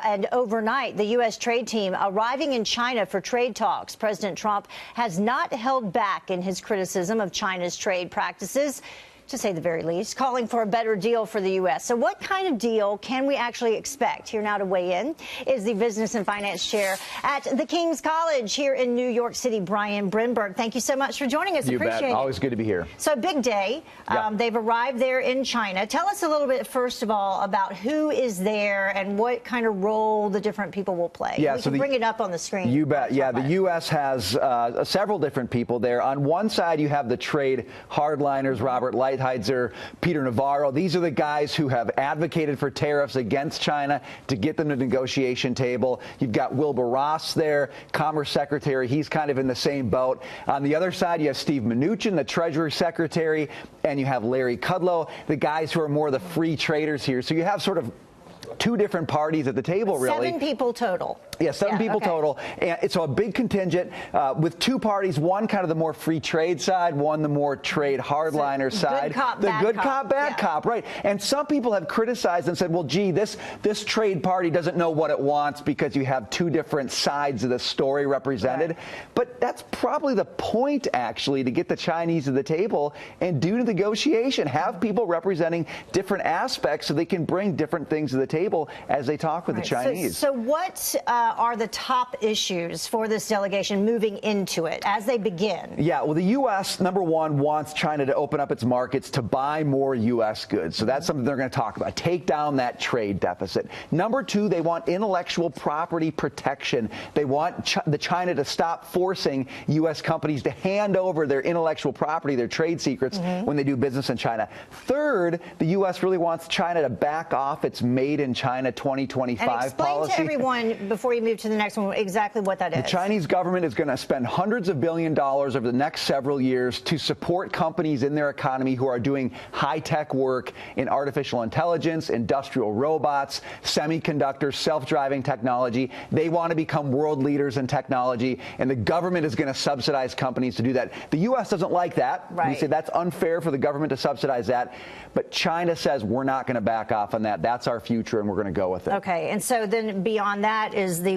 And overnight, the U.S. trade team arriving in China for trade talks. President Trump has not held back in his criticism of China's trade practices, to say the very least, calling for a better deal for the U.S. So what kind of deal can we actually expect? Here now to weigh in is the Business and Finance Chair at the King's College here in New York City, Brian Brinberg. Thank you so much for joining us. You Appreciate bet. it. Always good to be here. So big day. Yep. They've arrived there in China. Tell us a little bit, first of all, about who is there and what kind of role the different people will play. Yeah, we can bring it up on the screen. You bet. Yeah, the U.S. has several different people there. On one side, you have the trade hardliners, Robert Lighthizer, Peter Navarro. These are the guys who have advocated for tariffs against China to get them to the negotiation table. You've got Wilbur Ross there, Commerce Secretary. He's kind of in the same boat. On the other side, you have Steve Mnuchin, the Treasury Secretary, and you have Larry Kudlow, the guys who are more the free traders here. So you have sort of two different parties at the table, really. 7 people total. Yeah, seven people total. And so a big contingent with two parties, one kind of the more free trade side, one the more trade hardliner side. The good cop, bad cop, right. And some people have criticized and said, well, gee, this trade party doesn't know what it wants because you have two different sides of the story represented. Right. But that's probably the point, actually, to get the Chinese to the table and do the negotiation. Have people representing different aspects so they can bring different things to the table as they talk with the Chinese. So what are the top issues for this delegation moving into it as they begin? Yeah, well, the U.S., number one, wants China to open up its markets to buy more U.S. goods. So that's something they're going to talk about. Take down that trade deficit. Number two, they want intellectual property protection. They want China to stop forcing U.S. companies to hand over their intellectual property, their trade secrets, when they do business in China. Third, the U.S. really wants China to back off its Made in China 2025 policy. And explain to everyone, before you move to the next one, exactly what that is. The Chinese government is going to spend hundreds of billions of dollars over the next several years to support companies in their economy who are doing high-tech work in artificial intelligence, industrial robots, semiconductors, self-driving technology. They want to become world leaders in technology, and the government is going to subsidize companies to do that. The U.S. doesn't like that. Right. We say that's unfair for the government to subsidize that. But China says we're not going to back off on that. That's our future, and we're going to go with it. Okay, and so then beyond that is the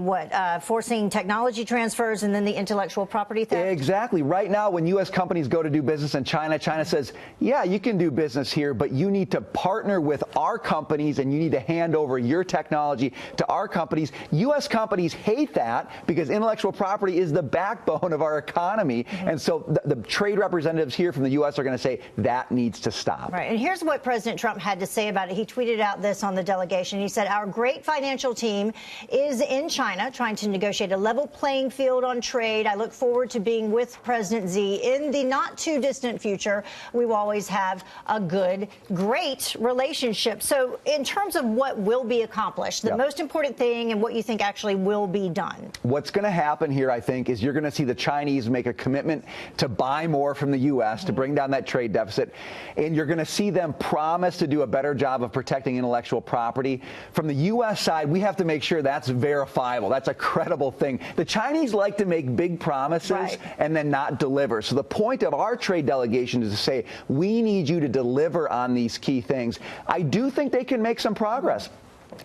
forcing technology transfers and then the intellectual property theft? Exactly. Right now, when U.S. companies go to do business in China, China says, yeah, you can do business here, but you need to partner with our companies and you need to hand over your technology to our companies. U.S. companies hate that because intellectual property is the backbone of our economy. And so the trade representatives here from the U.S. are going to say that needs to stop. Right. And here's what President Trump had to say about it. He tweeted out this on the delegation. He said, our great financial team is in China trying to negotiate a level playing field on trade. I look forward to being with President Xi in the not too distant future. We will always have a great relationship. So in terms of what will be accomplished, the most important thing and what you think actually will be done. What's going to happen here, I think, is you're going to see the Chinese make a commitment to buy more from the U.S. to bring down that trade deficit. And you're going to see them promise to do a better job of protecting intellectual property. From the U.S. side, we have to make sure that's verifiable. That's a credible thing. The Chinese like to make big promises and then not deliver. So the point of our trade delegation is to say, we need you to deliver on these key things. I do think they can make some progress.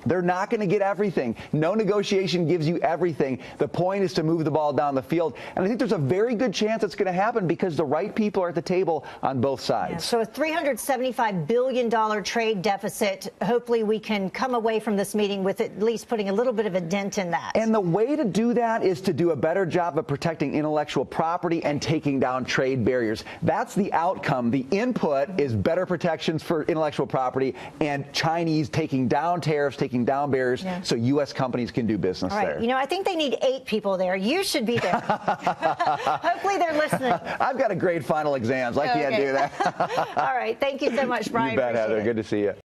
They're not going to get everything. No negotiation gives you everything. The point is to move the ball down the field. And I think there's a very good chance it's going to happen because the right people are at the table on both sides. Yeah, so a $375 billion trade deficit. Hopefully we can come away from this meeting with at least putting a little bit of a dent in that. And the way to do that is to do a better job of protecting intellectual property and taking down trade barriers. That's the outcome. The input is better protections for intellectual property and Chinese taking down tariffs, taking down barriers so U.S. companies can do business there. You know, I think they need 8 people there. You should be there. Hopefully they're listening. I've got a grade final exams. I can't do that. All right. Thank you so much, Brian. You bet, Heather. Good to see you.